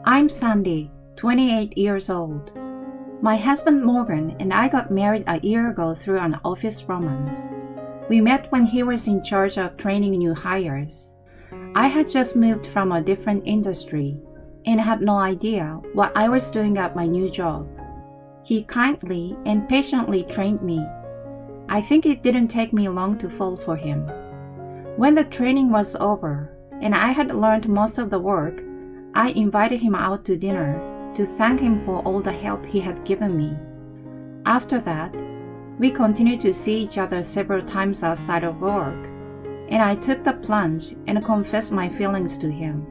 I'm Sandy, 28 years old. My husband Morgan and I got married a year ago through an office romance. We met when he was in charge of training new hires. I had just moved from a different industry and had no idea what I was doing at my new job. He kindly and patiently trained me. I think it didn't take me long to fall for him. When the training was over and I had learned most of the work, I invited him out to dinner to thank him for all the help he had given me. After that, we continued to see each other several times outside of work, and I took the plunge and confessed my feelings to him.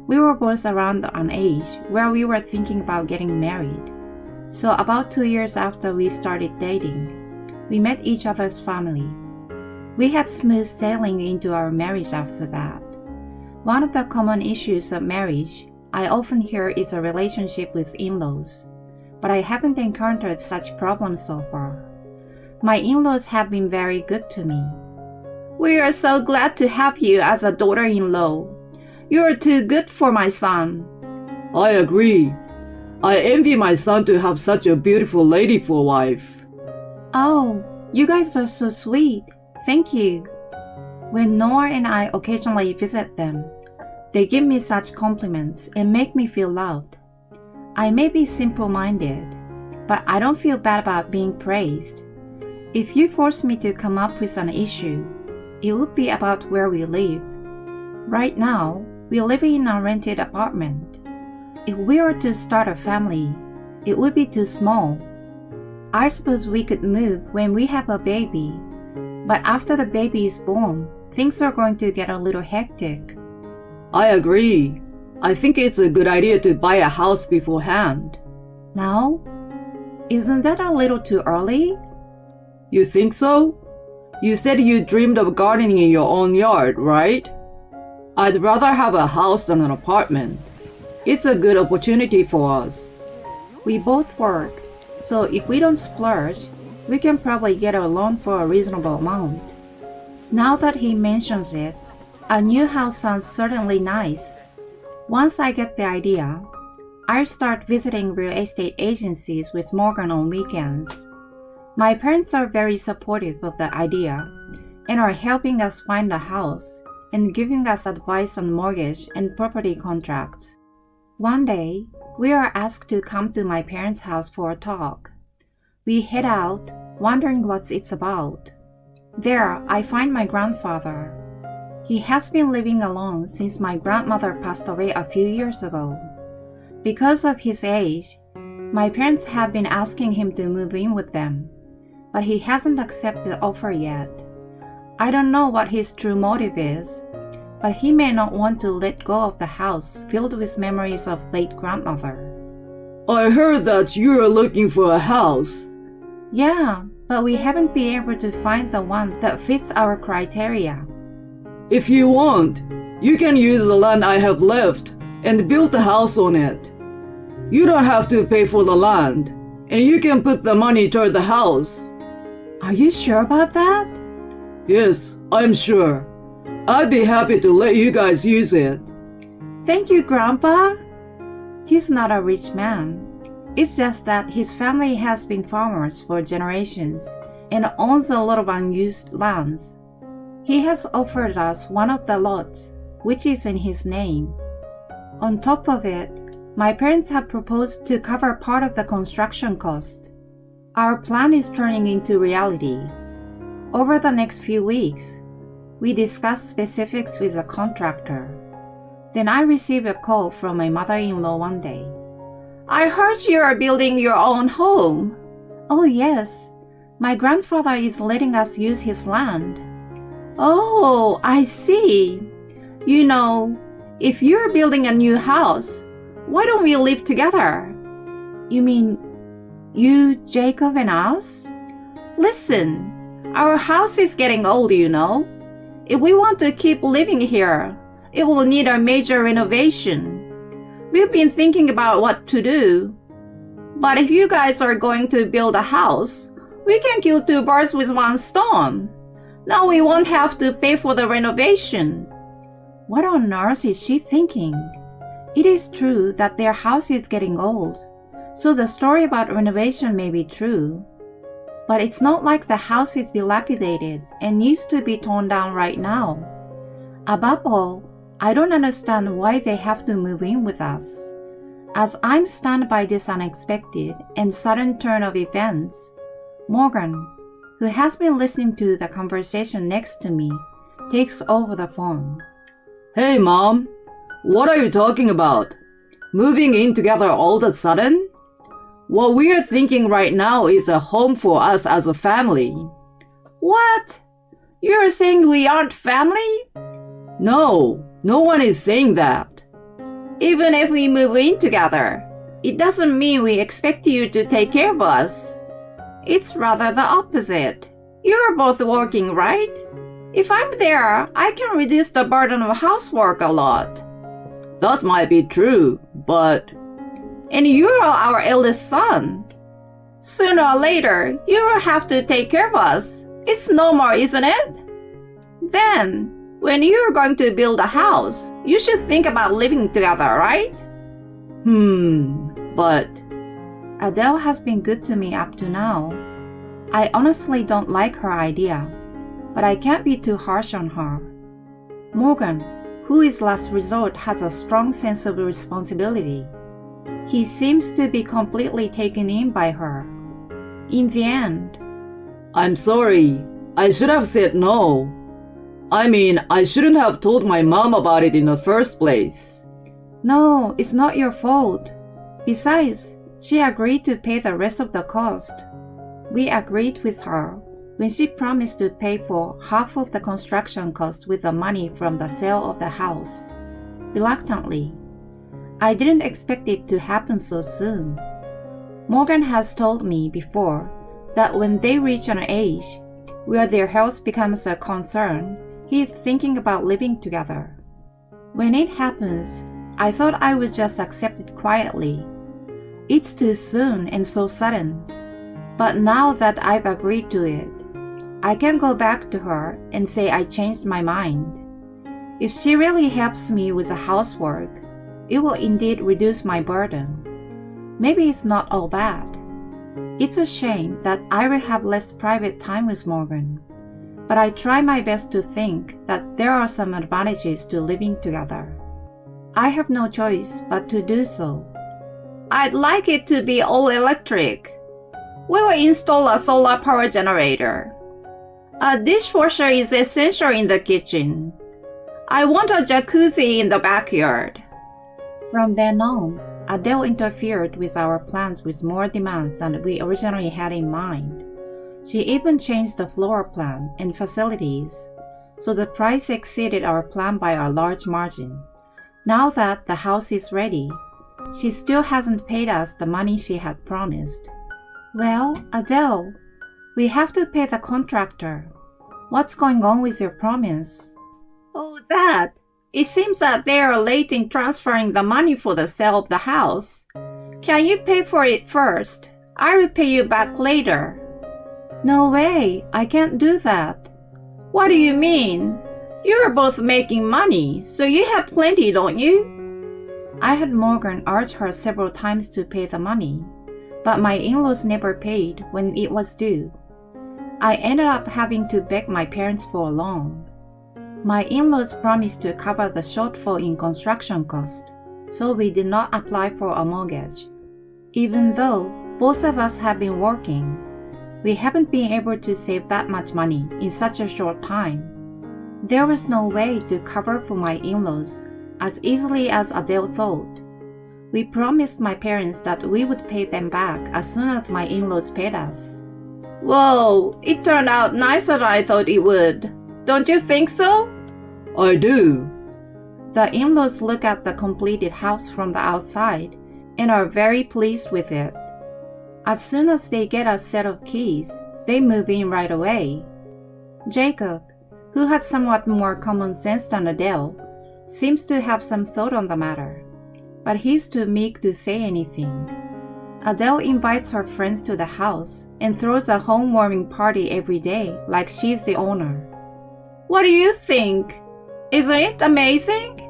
We were both around an age where we were thinking about getting married, so about 2 years after we started dating, we met each other's family. We had smooth sailing into our marriage after that. One of the common issues of marriage I often hear is a relationship with in-laws, but I haven't encountered such problems so far. My in-laws have been very good to me. We are so glad to have you as a daughter-in-law. You are too good for my son. I agree. I envy my son to have such a beautiful lady for wife. Oh, you guys are so sweet. Thank you. When Noah and I occasionally visit them, they give me such compliments and make me feel loved. I may be simple-minded, but I don't feel bad about being praised. If you force me to come up with an issue, it would be about where we live. Right now, we live in a rented apartment. If we were to start a family, it would be too small. I suppose we could move when we have a baby, but after the baby is born, things are going to get a little hectic. I agree. I think it's a good idea to buy a house beforehand. Now? Isn't that a little too early? You think so? You said you dreamed of gardening in your own yard, right? I'd rather have a house than an apartment. It's a good opportunity for us. We both work, so if we don't splurge, we can probably get a loan for a reasonable amount. Now that he mentions it, a new house sounds certainly nice. Once I get the idea, I'll start visiting real estate agencies with Morgan on weekends. My parents are very supportive of the idea and are helping us find a house and giving us advice on mortgage and property contracts. One day, we are asked to come to my parents' house for a talk. We head out, wondering what it's about. There, I find my grandfather. He has been living alone since my grandmother passed away a few years ago. Because of his age, my parents have been asking him to move in with them, but he hasn't accepted the offer yet. I don't know what his true motive is, but he may not want to let go of the house filled with memories of late grandmother. I heard that you're looking for a house. Yeah, but we haven't been able to find the one that fits our criteria. If you want, you can use the land I have left and build a house on it. You don't have to pay for the land, and you can put the money toward the house. Are you sure about that? Yes, I'm sure. I'd be happy to let you guys use it. Thank you, Grandpa. He's not a rich man. It's just that his family has been farmers for generations and owns a lot of unused lands. He has offered us one of the lots, which is in his name. On top of it, my parents have proposed to cover part of the construction cost. Our plan is turning into reality. Over the next few weeks, we discuss specifics with a contractor. Then I received a call from my mother-in-law one day. I heard you are building your own home. Oh yes, my grandfather is letting us use his land. Oh, I see. You know, if you're building a new house, why don't we live together? You mean you, Jacob, and us? Listen, our house is getting old, you know. If we want to keep living here, it will need a major renovation. We've been thinking about what to do. But if you guys are going to build a house, we can kill two birds with one stone. Now we won't have to pay for the renovation. What on earth is she thinking? It is true that their house is getting old, so the story about renovation may be true. But it's not like the house is dilapidated and needs to be torn down right now. Above all, I don't understand why they have to move in with us. As I'm stunned by this unexpected and sudden turn of events, Morgan, who has been listening to the conversation next to me, takes over the phone. Hey, Mom. What are you talking about? Moving in together all of a sudden? What we're thinking right now is a home for us as a family. What? You're saying we aren't family? No one is saying that. Even if we move in together, it doesn't mean we expect you to take care of us. It's rather the opposite. You're both working, right? If I'm there, I can reduce the burden of housework a lot. That might be true, but... And you're our eldest son. Sooner or later, you will have to take care of us. It's normal, isn't it? Then, when you're going to build a house, you should think about living together, right? But... Adele has been good to me up to now. I honestly don't like her idea, but I can't be too harsh on her. Morgan, who is last resort, has a strong sense of responsibility. He seems to be completely taken in by her. In the end, I'm sorry. I should have said no. I mean, I shouldn't have told my mom about it in the first place. No, it's not your fault. Besides, she agreed to pay the rest of the cost. We agreed with her when she promised to pay for half of the construction cost with the money from the sale of the house. Reluctantly, I didn't expect it to happen so soon. Morgan has told me before that when they reach an age where their health becomes a concern, he is thinking about living together. When it happens, I thought I would just accept it quietly. It's too soon and so sudden. But now that I've agreed to it, I can go back to her and say I changed my mind. If she really helps me with the housework, it will indeed reduce my burden. Maybe it's not all bad. It's a shame that I will have less private time with Morgan, but I try my best to think that there are some advantages to living together. I have no choice but to do so. I'd like it to be all electric. We will install a solar power generator. A dishwasher is essential in the kitchen. I want a jacuzzi in the backyard. From then on, Adele interfered with our plans with more demands than we originally had in mind. She even changed the floor plan and facilities, so the price exceeded our plan by a large margin. Now that the house is ready, she still hasn't paid us the money she had promised. Well, Adele, we have to pay the contractor. What's going on with your promise? Oh, that! It seems that they are late in transferring the money for the sale of the house. Can you pay for it first? I will pay you back later. No way, I can't do that. What do you mean? You're both making money, so you have plenty, don't you? I had Morgan urge her several times to pay the money, but my in-laws never paid when it was due. I ended up having to beg my parents for a loan. My in-laws promised to cover the shortfall in construction cost, so we did not apply for a mortgage. Even though both of us have been working, we haven't been able to save that much money in such a short time. There was no way to cover for my in-laws as easily as Adele thought. We promised my parents that we would pay them back as soon as my in-laws paid us. Whoa, it turned out nicer than I thought it would. Don't you think so? I do. The in-laws look at the completed house from the outside and are very pleased with it. As soon as they get a set of keys, they move in right away. Jacob, who had somewhat more common sense than Adele, seems to have some thought on the matter, but he's too meek to say anything. Adele invites her friends to the house and throws a home-warming party every day like she's the owner. What do you think? Isn't it amazing?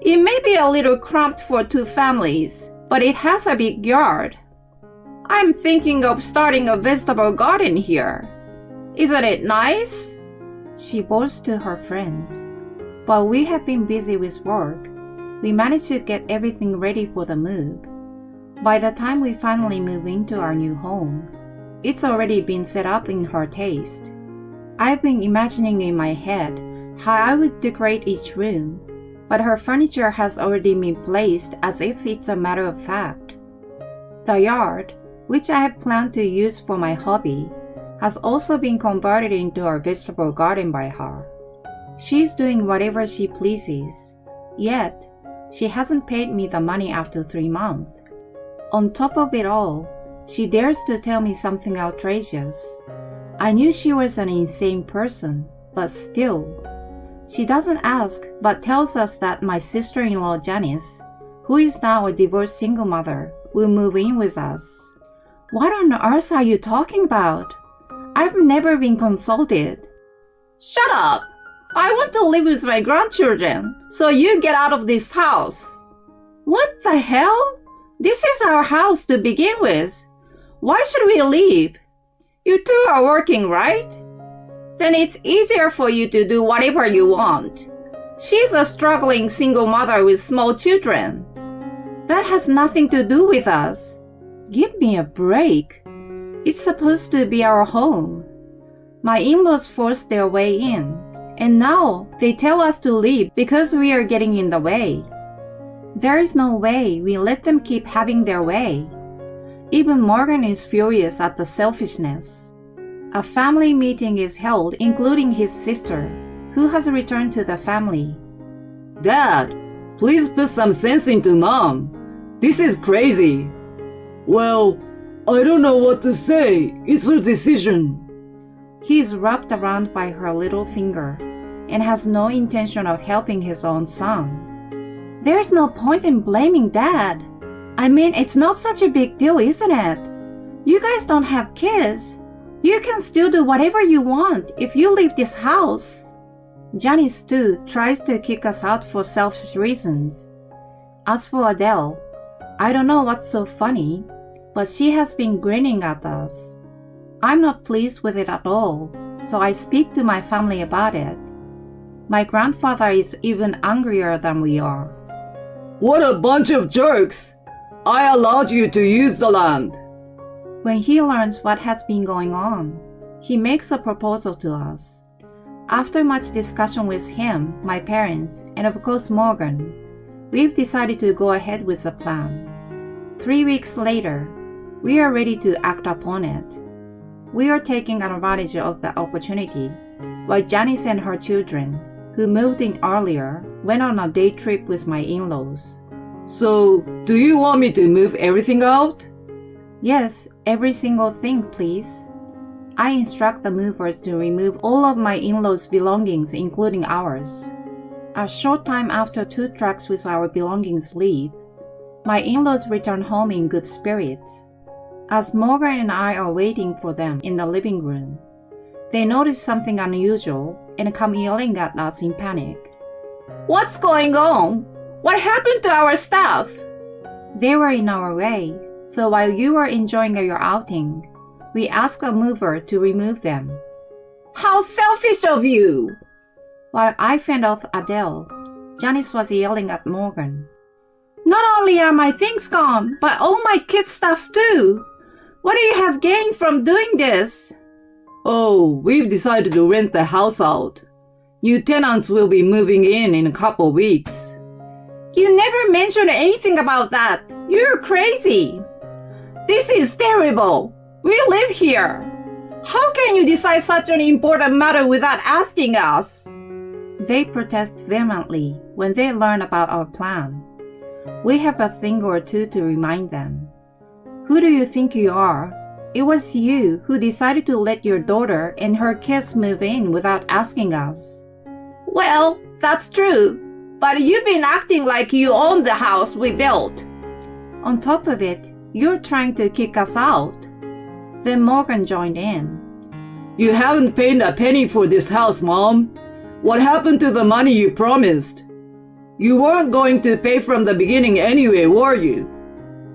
It may be a little cramped for 2 families, but it has a big yard. I'm thinking of starting a vegetable garden here. Isn't it nice? She boasts to her friends. While we have been busy with work, we managed to get everything ready for the move. By the time we finally move into our new home, it's already been set up in her taste. I've been imagining in my head how I would decorate each room, but her furniture has already been placed as if it's a matter of fact. The yard, which I have planned to use for my hobby, has also been converted into our vegetable garden by her. She's doing whatever she pleases, yet she hasn't paid me the money after 3 months. On top of it all, she dares to tell me something outrageous. I knew she was an insane person, but still. She doesn't ask, but tells us that my sister-in-law Janice, who is now a divorced single mother, will move in with us. What on earth are you talking about? I've never been consulted. Shut up! I want to live with my grandchildren, so you get out of this house. What the hell? This is our house to begin with. Why should we leave? You two are working, right? Then it's easier for you to do whatever you want. She's a struggling single mother with small children. That has nothing to do with us. Give me a break. It's supposed to be our home. My in-laws forced their way in, and now they tell us to leave because we are getting in the way. There is no way we let them keep having their way. Even Morgan is furious at the selfishness. A family meeting is held, including his sister, who has returned to the family. Dad, please put some sense into Mom. This is crazy. Well, I don't know what to say. It's her decision. He is wrapped around by her little finger and has no intention of helping his own son. There's no point in blaming Dad. I mean, it's not such a big deal, isn't it? You guys don't have kids. You can still do whatever you want if you leave this house. Janice too tries to kick us out for selfish reasons. As for Adele, I don't know what's so funny, but she has been grinning at us. I'm not pleased with it at all, so I speak to my family about it. My grandfather is even angrier than we are. What a bunch of jerks! I allowed you to use the land. When he learns what has been going on, he makes a proposal to us. After much discussion with him, my parents, and of course Morgan, we've decided to go ahead with the plan. 3 weeks later, we are ready to act upon it. We are taking advantage of the opportunity, while Janice and her children, who moved in earlier, went on a day trip with my in-laws. So, do you want me to move everything out? Yes, every single thing, please. I instruct the movers to remove all of my in-laws' belongings, including ours. A short time after 2 trucks with our belongings leave, my in-laws return home in good spirits. As Morgan and I are waiting for them in the living room, they notice something unusual and come yelling at us in panic. What's going on? What happened to our stuff? They were in our way, so while you were enjoying your outing, we asked a mover to remove them. How selfish of you! While I fend off Adele, Janice was yelling at Morgan. Not only are my things gone, but all my kids' stuff too. What do you have gained from doing this? Oh, we've decided to rent the house out. New tenants will be moving in a couple weeks. You never mentioned anything about that. You're crazy. This is terrible. We live here. How can you decide such an important matter without asking us? They protest vehemently when they learn about our plan. We have a thing or two to remind them. Who do you think you are? It was you who decided to let your daughter and her kids move in without asking us. Well, that's true, but you've been acting like you own the house we built. On top of it, you're trying to kick us out. Then Morgan joined in. You haven't paid a penny for this house, Mom. What happened to the money you promised? You weren't going to pay from the beginning anyway, were you?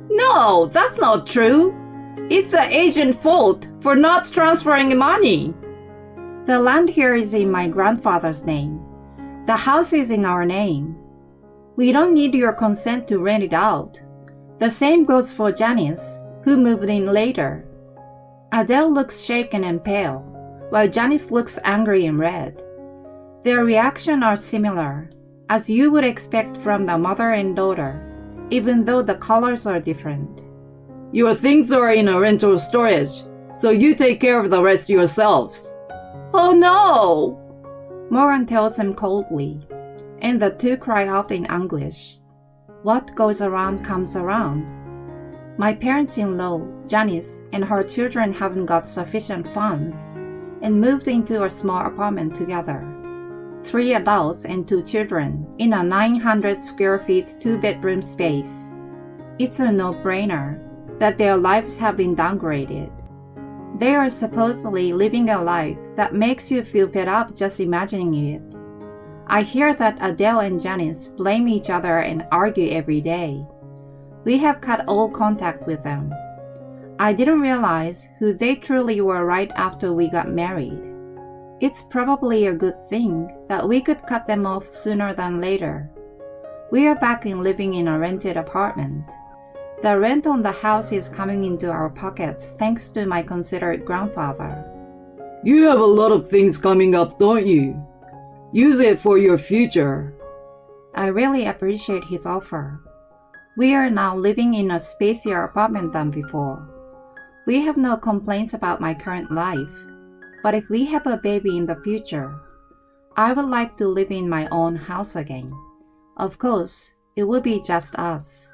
No, that's not true. It's the agent's fault for not transferring money. The land here is in my grandfather's name. The house is in our name. We don't need your consent to rent it out. The same goes for Janice, who moved in later. Adele looks shaken and pale, while Janice looks angry and red. Their reactions are similar, as you would expect from the mother and daughter, even though the colors are different. Your things are in a rental storage, so you take care of the rest yourselves. Oh no! Morgan tells him coldly, and the two cry out in anguish. What goes around comes around. My parents-in-law, Janice, and her children haven't got sufficient funds and moved into a small apartment together. 3 adults and 2 children in a 900 square feet 2-bedroom space. It's a no-brainer that their lives have been downgraded. They are supposedly living a life that makes you feel fed up just imagining it. I hear that Adele and Janice blame each other and argue every day. We have cut all contact with them. I didn't realize who they truly were right after we got married. It's probably a good thing that we could cut them off sooner than later. We are back in living in a rented apartment. The rent on the house is coming into our pockets thanks to my considerate grandfather. You have a lot of things coming up, don't you? Use it for your future. I really appreciate his offer. We are now living in a spacier apartment than before. We have no complaints about my current life, but if we have a baby in the future, I would like to live in my own house again. Of course, it will be just us.